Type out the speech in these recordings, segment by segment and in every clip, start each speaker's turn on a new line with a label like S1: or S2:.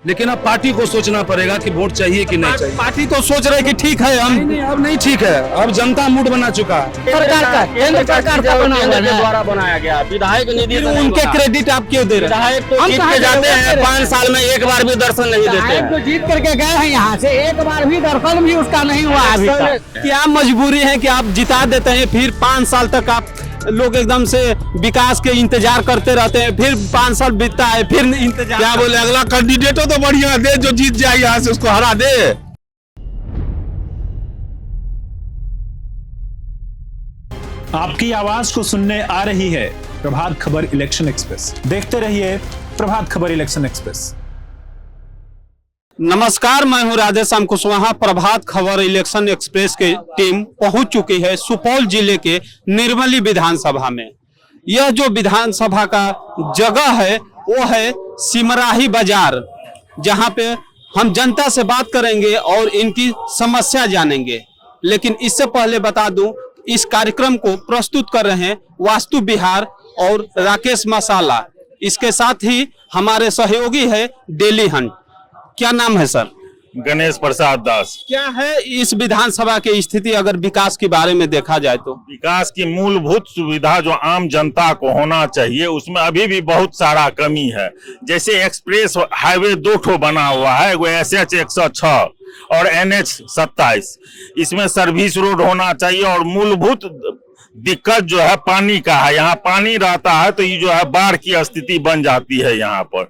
S1: लेकिन अब पार्टी को सोचना पड़ेगा कि वोट चाहिए कि नहीं चाहिए।
S2: पार्टी तो सोच रहे कि ठीक है हम
S1: नहीं, अब नहीं ठीक है, अब जनता मूड बना चुका है।
S3: सरकार का केंद्र सरकार का बना हुआ है।
S4: द्वारा बनाया गया विधायक निधि
S2: फिर उनके क्रेडिट आप क्यों दे रहे हैं?
S4: विधायक तो
S3: हम
S4: जीत
S3: कहाँ
S4: के जाते
S3: गए?
S4: हैं, 5 साल में एक बार भी दर्शन नहीं देते
S3: विधायक तो
S4: हैं।
S3: जीत करके गए हैं यहाँ से, एक बार भी दर्शन भी उसका नहीं हुआ अभी तक।
S2: क्या मजबूरी है कि आप जिता देते हैं, फिर 5 साल तक आप लोग एकदम से विकास के इंतजार करते रहते हैं, फिर 5 साल बीतता है, फिर इंतजार।
S1: क्या बोले, अगला कैंडिडेटो तो बढ़िया दे, जो जीत जाए यहाँ से उसको हरा दे।
S5: आपकी आवाज को सुनने आ रही है प्रभात खबर इलेक्शन एक्सप्रेस। देखते रहिए प्रभात खबर इलेक्शन एक्सप्रेस।
S2: नमस्कार, मैं हूं राधेश्याम कुशवाहा। प्रभात खबर इलेक्शन एक्सप्रेस की टीम पहुंच चुकी है सुपौल जिले के निर्मली विधानसभा में। यह जो विधानसभा का जगह है वो है सिमराही बाजार, जहां पे हम जनता से बात करेंगे और इनकी समस्या जानेंगे। लेकिन इससे पहले बता दूं, इस कार्यक्रम को प्रस्तुत कर रहे हैं वास्तु विहार और राकेश मसाला। इसके साथ ही हमारे सहयोगी है डेली हंट। क्या नाम है सर?
S6: गणेश प्रसाद दास।
S2: क्या है इस विधानसभा की स्थिति अगर विकास के बारे में देखा जाए तो?
S6: विकास की मूलभूत सुविधा जो आम जनता को होना चाहिए उसमें अभी भी बहुत सारा कमी है। जैसे एक्सप्रेस हाईवे 2 ठो बना हुआ है, वो SH 106 और NH 27। इसमें सर्विस रोड होना चाहिए और मूलभूत दिक्कत जो है पानी का है। यहाँ पानी रहता है तो ये जो है बाढ़ की स्थिति बन जाती है यहाँ पर।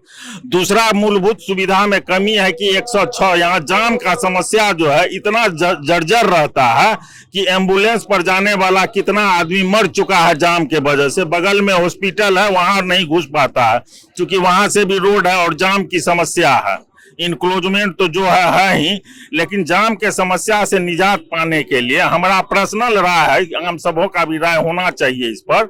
S6: दूसरा मूलभूत सुविधा में कमी है कि 106 यहाँ जाम का समस्या जो है इतना जर्जर रहता है कि एम्बुलेंस पर जाने वाला कितना आदमी मर चुका है जाम के वजह से। बगल में हॉस्पिटल है, वहां नहीं घुस पाता है क्योंकि वहां से भी रोड है और जाम की समस्या है। इंक्लोजमेंट तो जो है ही, लेकिन जाम के समस्या से निजात पाने के लिए हमारा पर्सनल राय है, आम सबों का भी राय होना चाहिए इस पर,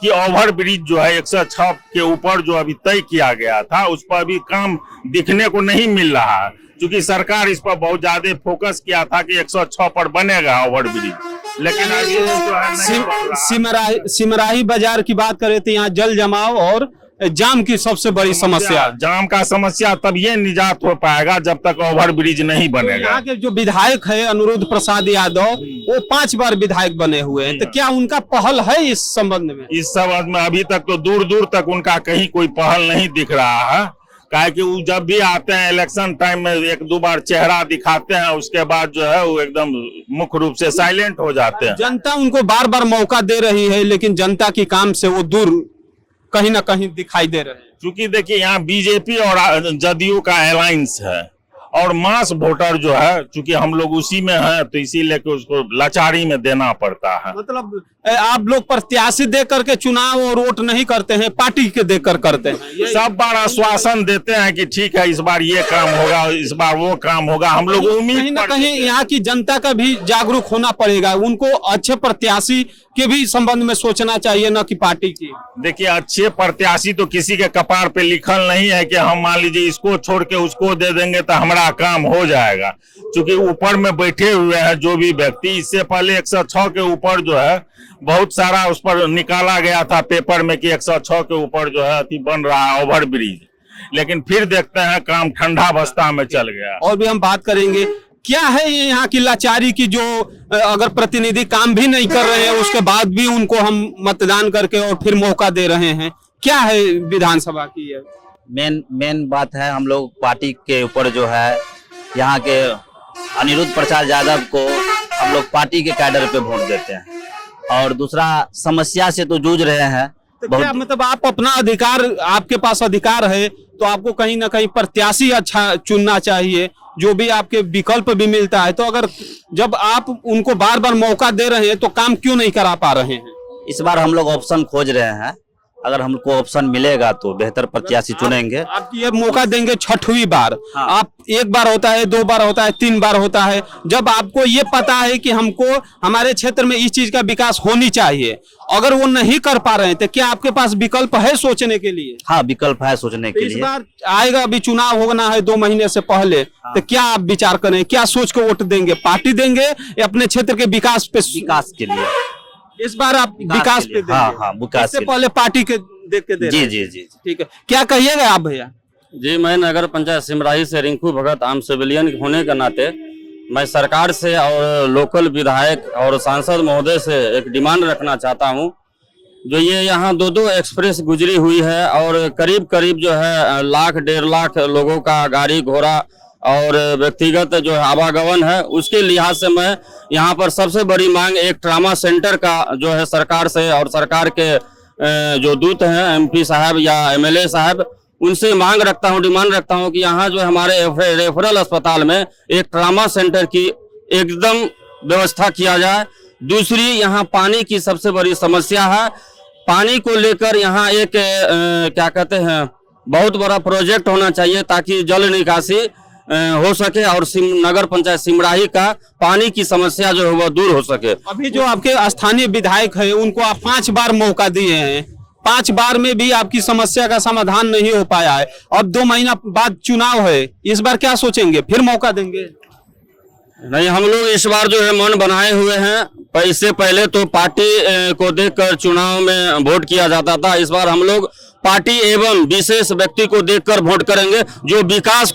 S6: कि ओवर ब्रिज जो है 106 के ऊपर जो अभी तय किया गया था उस पर अभी काम दिखने को नहीं मिल रहा है। क्योंकि सरकार इस पर बहुत ज्यादा फोकस किया था कि 106 पर बनेगा ओवर ब्रिज, लेकिन अभी जो है नहीं बन रहा है।
S2: सिमराही बाजार की बात करें तो यहाँ जल जमाव और जाम की सबसे बड़ी समस्या।
S6: जाम का समस्या तब ये निजात हो पाएगा जब तक ओवर ब्रिज नहीं बनेगा।
S2: यहाँ के जो विधायक है अनुरुद्ध प्रसाद यादव, वो 5 बार विधायक बने हुए हैं, तो क्या उनका पहल है इस संबंध में?
S6: इस संबंध में अभी तक तो दूर दूर तक उनका कहीं कोई पहल नहीं दिख रहा है। काहे कि वो जब भी आते हैं इलेक्शन टाइम में 1-2 बार चेहरा दिखाते हैं, उसके बाद जो है वो एकदम मुख्य रूप से साइलेंट हो जाते हैं।
S2: जनता उनको बार बार मौका दे रही है, लेकिन जनता की काम से वो दूर कहीं ना कहीं दिखाई दे रहे हैं।
S6: क्योंकि देखिए यहाँ बीजेपी और जदयू का अलायंस है और मास वोटर जो है, चूंकि हम लोग उसी में हैं तो इसीलिए उसको लाचारी में देना पड़ता है।
S2: मतलब आप लोग प्रत्याशी दे करके चुनाव और वोट नहीं करते हैं, पार्टी के देकर करते हैं।
S6: सब बार आश्वासन देते हैं कि ठीक है इस बार ये काम होगा, इस बार वो काम होगा। हम लोग उम्मीद
S2: कहीं ना कहीं यहाँ की जनता का भी जागरूक होना पड़ेगा, उनको अच्छे प्रत्याशी के भी संबंध में सोचना चाहिए, न कि पार्टी की।
S6: देखिए अच्छे प्रत्याशी तो किसी के कपार पे लिखल नहीं है कि हम मान लीजिए इसको छोड़ के उसको दे देंगे तो हमारा काम हो जाएगा। क्योंकि ऊपर में बैठे हुए हैं जो भी व्यक्ति, इससे पहले 106 के ऊपर जो है बहुत सारा उस पर निकाला गया था पेपर में कि 106 के ऊपर जो है अति बन रहा है ओवर ब्रिज, लेकिन फिर देखते हैं काम ठंडा अवस्था में चल गया।
S2: और भी हम बात करेंगे क्या है ये यहाँ की लाचारी की, जो अगर प्रतिनिधि काम भी नहीं कर रहे हैं उसके बाद भी उनको हम मतदान करके और फिर मौका दे रहे हैं। क्या है विधानसभा की ये
S4: मेन बात है, हम लोग पार्टी के ऊपर जो है यहाँ के अनिरुद्ध प्रसाद यादव को हम लोग पार्टी के कैडर पे वोट देते हैं। और दूसरा समस्या से तो जूझ रहे हैं।
S2: तो क्या मतलब आप अपना अधिकार, आपके पास अधिकार है तो आपको कहीं ना कहीं प्रत्याशी अच्छा चुनना चाहिए, जो भी आपके विकल्प भी मिलता है। तो अगर जब आप उनको बार बार मौका दे रहे हैं तो काम क्यों नहीं करा पा रहे हैं?
S4: इस बार हम लोग ऑप्शन खोज रहे हैं, अगर हमको ऑप्शन मिलेगा तो बेहतर प्रत्याशी चुनेंगे।
S2: आप ये मौका देंगे 6वीं बार।
S4: हाँ।
S2: आप 1 बार होता है, 2 बार होता है, 3 बार होता है। जब आपको ये पता है कि हमको हमारे क्षेत्र में इस चीज का विकास होनी चाहिए, अगर वो नहीं कर पा रहे हैं तो क्या आपके पास विकल्प है सोचने के लिए?
S4: हाँ, विकल्प है सोचने के
S2: इस
S4: लिए।
S2: बार आएगा, अभी चुनाव होना है 2 महीने से पहले। तो क्या आप विचार करें, क्या सोच के वोट देंगे? पार्टी देंगे या अपने क्षेत्र के विकास पे?
S4: विकास के लिए
S2: इस बार आप विकास पे देंगे?
S4: हाँ, विकास
S2: इससे पहले पार्टी के देख के दे रहे हैं।
S4: जी।
S2: ठीक है, क्या कहिएगा आप भैया?
S7: जी, मैं नगर पंचायत सिमराही से रिंकू भगत आम सिविलियन होने के नाते मैं सरकार से और लोकल विधायक और सांसद महोदय से एक डिमांड रखना चाहता हूं। जो ये यहाँ दो एक्सप्रेस गुजरी हुई है और करीब करीब जो है 1,00,000-1,50,000 लोगों का गाड़ी घोड़ा और व्यक्तिगत जो है आवागमन है, उसके लिहाज से मैं यहाँ पर सबसे बड़ी मांग एक ट्रामा सेंटर का जो है सरकार से और सरकार के जो दूत हैं एमपी साहब या एमएलए साहब, उनसे मांग रखता हूं, डिमांड रखता हूं कि यहाँ जो हमारे रेफरल अस्पताल में एक ट्रामा सेंटर की एकदम व्यवस्था किया जाए। दूसरी, यहाँ पानी की सबसे बड़ी समस्या है। पानी को लेकर यहाँ एक क्या कहते हैं बहुत बड़ा प्रोजेक्ट होना चाहिए ताकि जल निकासी हो सके और नगर पंचायत सिमराही का पानी की समस्या जो है वह दूर हो सके।
S2: अभी जो आपके स्थानीय विधायक है उनको आप 5 बार मौका दिए हैं, 5 बार में भी आपकी समस्या का समाधान नहीं हो पाया है। अब 2 महीना बाद चुनाव है, इस बार क्या सोचेंगे, फिर मौका देंगे?
S7: नहीं, हम लोग इस बार जो है मन बनाए हुए हैं। इससे पहले तो पार्टी को देखकर चुनाव में वोट किया जाता था, इस बार हम लोग पार्टी एवं विशेष व्यक्ति को देखकर वोट करेंगे जो विकास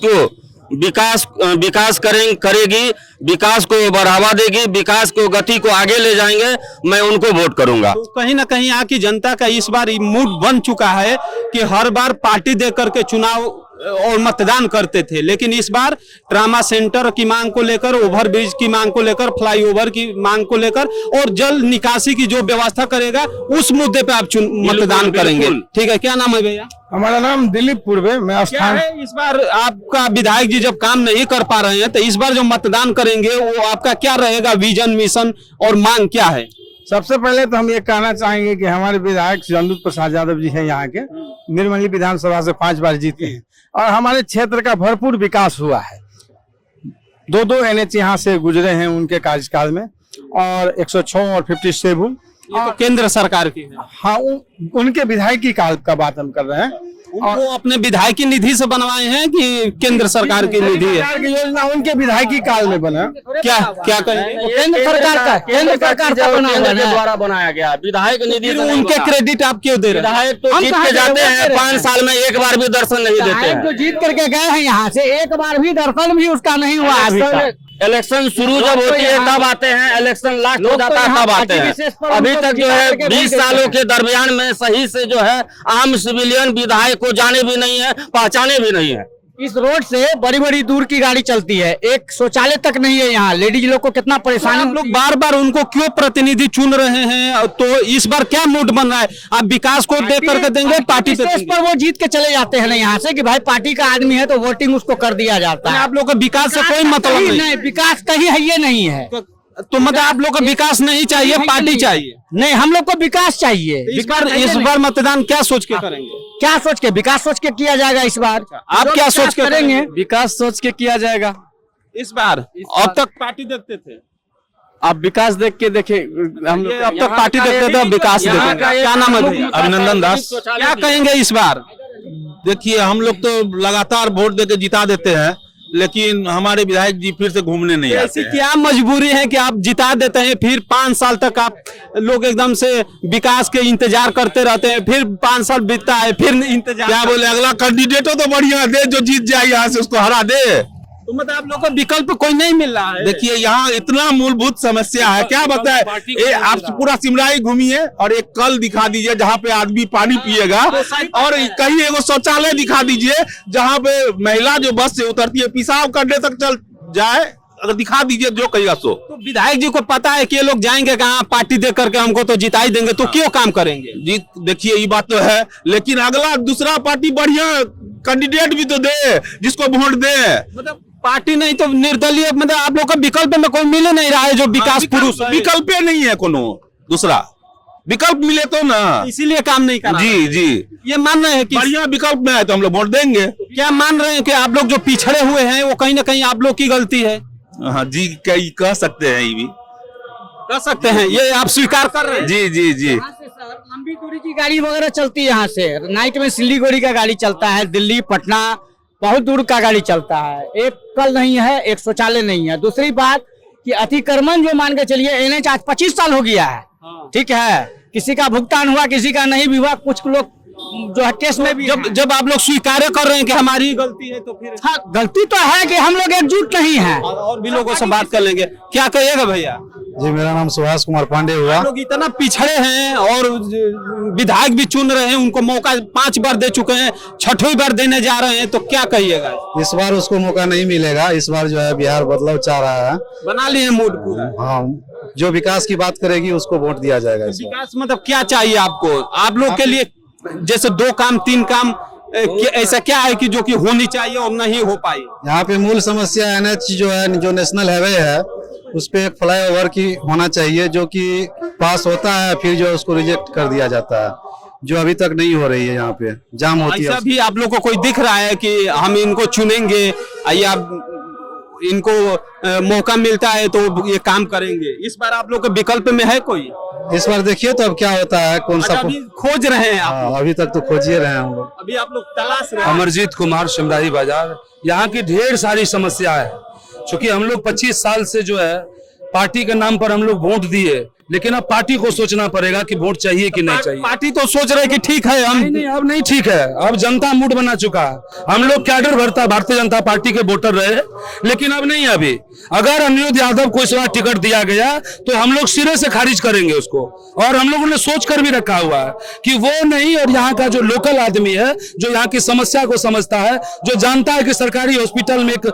S7: करेगी, विकास को बढ़ावा देगी, विकास को गति को आगे ले जाएंगे, मैं उनको वोट करूंगा।
S2: तो कहीं ना कहीं यहाँ की जनता का इस बार मूड बन चुका है कि हर बार पार्टी दे करके चुनाव और मतदान करते थे, लेकिन इस बार ट्रामा सेंटर की मांग को लेकर, ओवरब्रिज की मांग को लेकर, फ्लाईओवर की मांग को लेकर और जल निकासी की जो व्यवस्था करेगा उस मुद्दे पे आप मतदान करेंगे। ठीक है, क्या नाम है भैया?
S1: हमारा नाम दिलीप पूर्वे। मैं
S2: क्या है, इस बार आपका विधायक जी जब काम नहीं कर पा रहे हैं तो इस बार जो मतदान करेंगे वो आपका क्या रहेगा, विजन, मिशन और मांग क्या है?
S1: सबसे पहले तो हम ये कहना चाहेंगे कि हमारे विधायक चंदू प्रसाद यादव जी हैं, यहाँ के निर्मली विधानसभा से 5 बार जीते हैं और हमारे क्षेत्र का भरपूर विकास हुआ है। 2 NH यहाँ से गुजरे हैं उनके कार्यकाल में और 106 और 57
S2: तो केंद्र सरकार की है।
S1: हाँ, उनके विधायकी काल का बात हम कर रहे हैं।
S2: और अपने विधायकी निधि से बनवाए हैं कि केंद्र सरकार की निधि है?
S1: सरकार की योजना उनके विधायकी काल में बना।
S2: क्या कहेंगे?
S3: केंद्र सरकार का
S7: द्वारा बनाया गया विधायक निधि
S2: फिर उनके क्रेडिट आप क्यों दे रहे हैं?
S7: विधायक तो जीत के जाते हैं, 5 साल में एक बार भी दर्शन नहीं देते हैं।
S3: जो जीत करके गए हैं यहाँ से, एक बार भी दर्शन भी उसका नहीं हुआ अभी तक।
S7: इलेक्शन शुरू जब होती है तब आते हैं, इलेक्शन लास्ट हो जाता है तब आते हैं। अभी तक जो है 20 सालों के दरमियान में सही से जो है आम सिविलियन विधायक को जाने भी नहीं है, पहचाने भी नहीं है।
S3: इस रोड से बड़ी बड़ी दूर की गाड़ी चलती है, एक शौचालय तक नहीं है यहाँ। लेडीज लोग को कितना परेशानी।
S2: आप लोग बार बार उनको क्यों प्रतिनिधि चुन रहे हैं? तो इस बार क्या मूड बन रहा है? आप विकास को देख करके देंगे, पार्टी पे देंगे?
S3: पर वो जीत के चले जाते हैं ना यहाँ से कि भाई पार्टी का आदमी है तो वोटिंग उसको कर दिया जाता है।
S2: आप लोग को विकास से कोई मतलब नहीं?
S3: विकास कहीं है ये नहीं है।
S2: तो मतलब आप लोग को विकास नहीं चाहिए, पार्टी चाहिए?
S3: नहीं, हम लोग को विकास चाहिए।
S2: इस बार मतदान क्या सोच के करेंगे?
S3: क्या सोच के? विकास सोच के किया जाएगा इस बार।
S2: आप क्या सोच के करेंगे?
S3: विकास सोच के किया जाएगा
S2: इस बार। अब तक पार्टी देखते थे,
S3: आप विकास देख के देखे। हम लोग
S2: अब तक पार्टी देखते थे, विकास देखेंगे। क्या नाम है भैया?
S1: अभिनंदन दास।
S2: क्या कहेंगे इस बार?
S1: देखिए, हम लोग तो लगातार वोट देके जिता देते हैं, लेकिन हमारे विधायक जी फिर से घूमने नहीं आते
S2: ऐसी क्या मजबूरी है कि आप जिता देते हैं, फिर 5 साल तक आप लोग एकदम से विकास के इंतजार करते रहते हैं, फिर 5 साल बीतता है, फिर इंतजार।
S1: क्या बोले, अगला कैंडिडेट हो तो बढ़िया दे, जो जीत जाए यहाँ से उसको हरा दे।
S2: तो मतलब आप लोग को विकल्प कोई नहीं मिल रहा है?
S1: देखिए, यहाँ इतना मूलभूत समस्या है, क्या बताए। आप पूरा सिमराही घूमिए और एक कल दिखा दीजिए जहाँ पे आदमी पानी पिएगा, और कहीं एगो शौचालय दिखा दीजिए जहाँ पे महिला जो बस से उतरती है पेशाब करने तक चल जाए, अगर दिखा दीजिए जो कहिएगा सो।
S2: तो विधायक जी को पता है कि ये लोग जाएंगे कहाँ, पार्टी दे करके हमको तो जिता ही देंगे, तो क्यों काम करेंगे?
S1: जी देखिए, ये बात तो है, लेकिन अगला दूसरा पार्टी बढ़िया कैंडिडेट भी तो दे जिसको वोट दे।
S2: मतलब पार्टी नहीं तो निर्दलीय, मतलब आप लोग का विकल्प में कोई मिल नहीं रहा है जो विकास पुरुष।
S1: विकल्प नहीं है कोनो दूसरा, विकल्प मिले तो ना,
S2: इसीलिए काम नहीं कर रहा।
S1: जी
S2: ये मान रहे हैं कि
S1: बढ़िया विकल्प में है तो हम लोग वोट देंगे।
S2: क्या मान रहे हैं कि आप लोग जो पिछड़े हुए हैं वो कहीं ना कहीं आप लोग की गलती है?
S1: हाँ जी, कई कह सकते हैं, ये भी
S2: कह सकते हैं, ये आप स्वीकार कर रहे हैं?
S1: जी।
S3: लंबी दूरी की गाड़ी वगैरह चलती है यहाँ से, नाइट में सिलीगुड़ी का गाड़ी चलता है, दिल्ली पटना बहुत दूर का गाड़ी चलता है। एक कल नहीं है, एक शौचालय नहीं है। दूसरी बात कि अतिक्रमण जो मान के चलिए NH आज 25 साल हो गया है, ठीक है, किसी का भुगतान हुआ किसी का नहीं भी हुआ। कुछ लोग जो है केस में भी
S2: जब आप लोग स्वीकार कर रहे हैं कि हमारी गलती है तो फिर
S3: हाँ, गलती तो है कि हम लोग एकजुट नहीं है।
S2: और भी लोगों से बात कर लेंगे। क्या कहिएगा भैया?
S8: जी, मेरा नाम सुभाष कुमार पांडे हुआ।
S2: आप लोग इतना पिछड़े हैं और विधायक भी चुन रहे हैं, उनको मौका 5 बार दे चुके हैं, 6वीं बार देने जा रहे हैं, तो क्या कहिएगा?
S8: इस बार उसको मौका नहीं मिलेगा। इस बार जो है बिहार बदलाव चाह रहा है।
S2: बना लिए मूड पूरा।
S8: हाँ, जो विकास की बात करेगी उसको वोट दिया जाएगा इस बार।
S2: विकास मतलब क्या चाहिए आपको? आप लोग के लिए जैसे 2 काम 3 काम ऐसा क्या है कि जो कि होनी चाहिए और नहीं हो पाई?
S8: यहाँ पे मूल समस्या NH जो है, जो नेशनल हाईवे है, उस पे एक फ्लाईओवर की होना चाहिए, जो कि पास होता है फिर जो उसको रिजेक्ट कर दिया जाता है, जो अभी तक नहीं हो रही है। यहाँ पे जाम होती है।
S2: ऐसा भी आप लोग को कोई दिख रहा है कि हम इनको चुनेंगे या इनको मौका मिलता है तो ये काम करेंगे? इस बार आप लोग के विकल्प में है कोई?
S8: इस बार देखिए तो अब क्या होता है, कौन सा।
S2: अभी खोज रहे हैं आप?
S8: हाँ, अभी तक तो खोजिए रहे हैं हम लोग।
S2: अभी आप लोग तलाश रहे हैं?
S9: अमरजीत कुमार, सिमराही बाजार। यहाँ की ढेर सारी समस्या है, क्योंकि हम लोग 25 साल से जो है पार्टी के नाम पर हम लोग वोट दिए, लेकिन अब पार्टी को सोचना पड़ेगा कि वोट चाहिए कि नहीं चाहिए।
S2: पार्टी तो सोच रहे कि ठीक है हम
S9: नहीं, अब नहीं ठीक है। अब जनता मूड बना चुका है। हम लोग कैडर भरता भारतीय जनता पार्टी के वोटर रहे, लेकिन अब नहीं। अभी अगर अनिरुद्ध यादव को इस बार टिकट दिया गया तो हम लोग सिरे से खारिज करेंगे उसको, और हम लोगों ने सोच कर भी रखा हुआ है कि वो नहीं। और यहाँ का जो लोकल आदमी है, जो यहाँ की समस्या को समझता है, जो जानता है कि सरकारी हॉस्पिटल में एक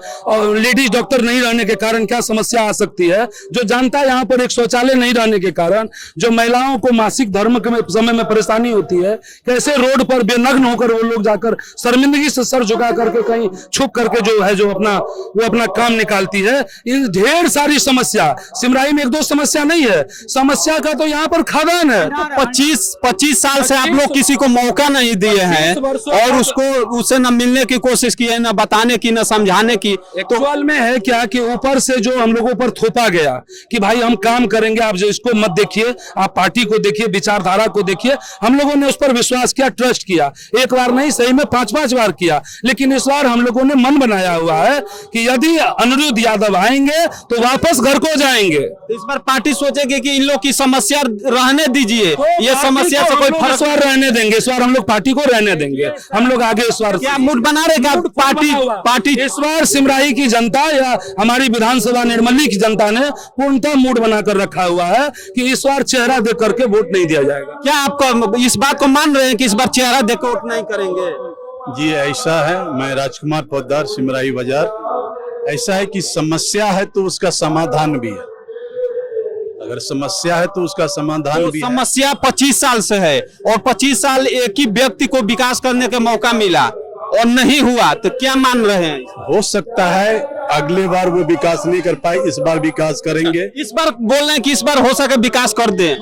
S9: लेडीज डॉक्टर नहीं रहने के कारण क्या समस्या आ सकती है, जो जानता है यहाँ पर एक शौचालय नहीं रहने के कारण जो महिलाओं को मासिक धर्म के समय में परेशानी होती है, कैसे रोड पर बेनग्न होकर वो लोग जाकर शर्मिंदगी से सर झुका करके कहीं छुप करके जो है जो अपना काम निकालती है। इन ढेर सारी समस्या, सिमराही में 1-2 समस्या नहीं है, समस्या का तो यहाँ पर खदान है।
S2: तो 25 साल से आप लोग किसी को मौका नहीं दिए हैं और उसे न मिलने की कोशिश की है, न बताने की, न समझाने की।
S9: एक्चुअल में है क्या कि ऊपर से जो हम लोगों पर थोपा गया कि भाई हम काम करेंगे, आप जो इसको मत देखिए, आप पार्टी को देखिए, विचारधारा को देखिए। हम लोगों ने उस पर विश्वास किया, ट्रस्ट किया, 1 बार नहीं सही में 5-5 बार किया। लेकिन इस बार हम लोगों ने मन बनाया हुआ है कि यदि अनिरुद्ध यादव आएंगे तो वापस घर को जाएंगे।
S2: इस बार पार्टी सोचेगी कि इन लोग की समस्या रहने दीजिए, ये समस्या से कोई फर्क
S9: बार रहने देंगे। इस बार हम लोग पार्टी को रहने देंगे। हम लोग आगे इस बार
S2: क्या मूड बना रहे? क्या पार्टी
S9: इस बार सिमराही की जनता या हमारी विधानसभा निर्मली की जनता ने पूर्णतः मूड बनाकर रखा हुआ है कि इस बार चेहरा देख करके वोट नहीं दिया जाएगा।
S2: क्या आपको इस बात को मान रहे हैं कि इस बार चेहरा देख कर वोट नहीं करेंगे?
S10: जी ऐसा है। मैं राजकुमार पोद्दार, सिमराही बाजार। ऐसा है कि समस्या है तो उसका समाधान भी है। अगर समस्या है तो उसका समाधान भी है।
S2: समस्या 25 साल से है और 25 साल एक ही व्यक्ति को विकास करने का मौका मिला और नहीं हुआ, तो क्या मान रहे हैं?
S10: हो सकता है अगले बार वो विकास नहीं कर पाए, इस बार विकास करेंगे।
S2: इस बार बोल रहे हैं कि इस बार हो सके विकास कर दें।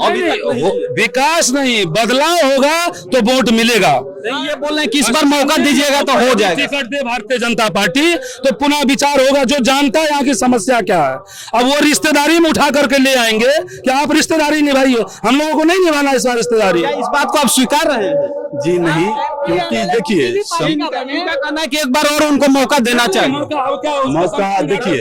S9: विकास नहीं, बदलाव होगा तो वोट मिलेगा।
S2: ये बोल रहे हैं कि इस बार मौका दीजिएगा तो हो जाएगा।
S9: टिकट दे भारतीय जनता पार्टी तो पुनः विचार होगा, जो जानता है यहाँ की समस्या क्या है। अब वो रिश्तेदारी में उठा करके ले आएंगे कि आप रिश्तेदारी निभाइए। हम लोगों को नहीं निभाना इस बार रिश्तेदारी।
S2: इस बात को आप स्वीकार रहे हैं?
S10: जी नहीं, क्योंकि देखिए
S2: कहना है कि एक बार और उनको मौका देना चाहिए।
S10: मौका देखिए,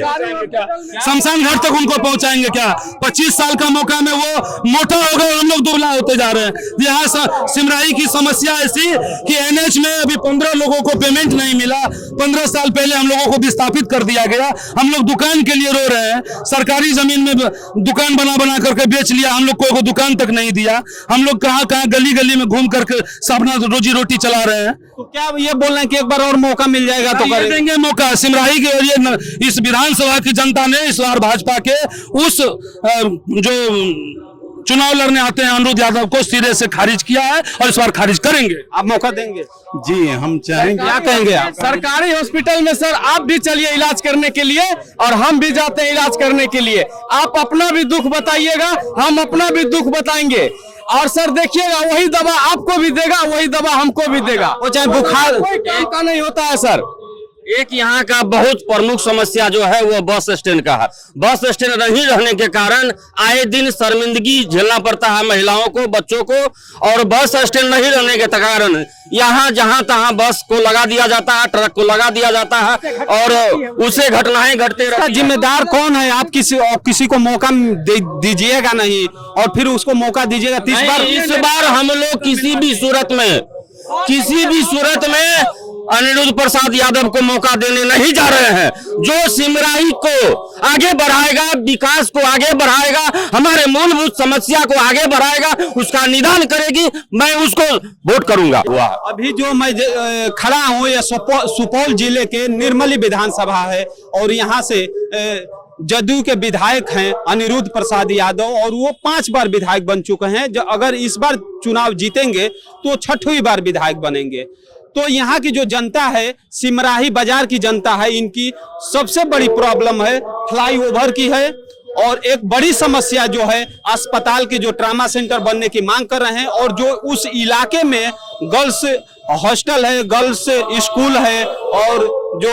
S9: शमशान घाट तक उनको पहुंचाएंगे क्या? 25 साल का मौका में वो मोटा हो गए, हम लोग दुबला होते जा रहे हैं। यहाँ सिमराही की समस्या ऐसी कि NH में अभी 15 लोगों को पेमेंट नहीं मिला। 15 साल पहले हम लोगों को विस्थापित कर दिया गया। हम लोग दुकान के लिए रो रहे हैं। सरकारी जमीन में दुकान बना करके बेच लिया, हम लोग को दुकान तक नहीं दिया। हम लोग कहाँ गली गली में घूम करके अपना रोजी रोटी चला रहे हैं।
S2: तो क्या ये बोल रहे हैं कि एक बार और मौका मिल जाएगा तो
S9: देंगे मौका। सिमराही के लिए इस विधानसभा की जनता ने इस बार भाजपा के उस जो चुनाव लड़ने आते हैं अनिरुद्ध यादव को सिरे से खारिज किया है और इस बार खारिज करेंगे।
S2: आप मौका देंगे?
S10: जी हम चाहेंगे।
S2: क्या कहेंगे आप?
S3: सरकारी हॉस्पिटल में सर आप भी चलिए इलाज करने के लिए और हम भी जाते हैं इलाज करने के लिए। आप अपना भी दुख बताइएगा, हम अपना भी दुख बताएंगे। और सर देखिएगा, वही दवा आपको भी देगा, वही दवा हमको भी देगा।
S2: वो चाहे बुखार
S3: कोई काम का नहीं होता है सर।
S7: एक यहाँ का बहुत प्रमुख समस्या जो है वो बस स्टैंड का है। बस स्टैंड नहीं रहने के कारण आए दिन शर्मिंदगी झेलना पड़ता है महिलाओं को, बच्चों को। और बस स्टैंड नहीं रहने के कारण यहाँ जहाँ तहाँ बस को लगा दिया जाता है, ट्रक को लगा दिया जाता है और उसे घटनाएं घटते रहती हैं।
S2: जिम्मेदार कौन है? आप किसी को मौका दीजिएगा नहीं और फिर उसको मौका दीजिएगा।
S7: इस बार हम लोग किसी भी सूरत में किसी भी सूरत में अनिरुद्ध प्रसाद यादव को मौका देने नहीं जा रहे हैं। जो सिमराही को आगे बढ़ाएगा, विकास को आगे बढ़ाएगा, हमारे मूलभूत समस्या को आगे बढ़ाएगा, उसका निदान करेगी, मैं उसको वोट करूंगा।
S2: अभी जो मैं खड़ा हूँ यह सुपौल जिले के निर्मली विधानसभा है और यहाँ से जदयू के विधायक हैं अनिरुद्ध प्रसाद यादव और वो 5 बार विधायक बन चुके हैं। जो अगर इस बार चुनाव जीतेंगे तो 6वीं बार विधायक बनेंगे। तो यहाँ की जो जनता है, सिमराही बाजार की जनता है, इनकी सबसे बड़ी प्रॉब्लम है फ्लाईओवर की है और एक बड़ी समस्या जो है अस्पताल के जो ट्रामा सेंटर बनने की मांग कर रहे हैं और जो उस इलाके में गर्ल्स हॉस्टल है, गर्ल्स स्कूल है और जो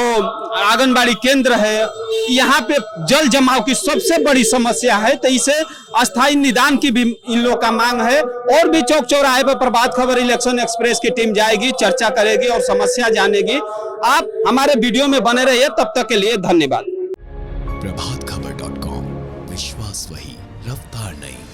S2: आंगनबाड़ी केंद्र है, यहाँ पे जल जमाव की सबसे बड़ी समस्या है। तो इसे अस्थायी निदान की भी इन लोग का मांग है। और भी चौक चौराहे पर प्रभात खबर इलेक्शन एक्सप्रेस की टीम जाएगी, चर्चा करेगी और समस्या जानेगी। आप हमारे वीडियो में बने रहिए, तब तक के लिए धन्यवाद।
S11: प्रभातखबर.com, विश्वास वही, रफ्तार नहीं।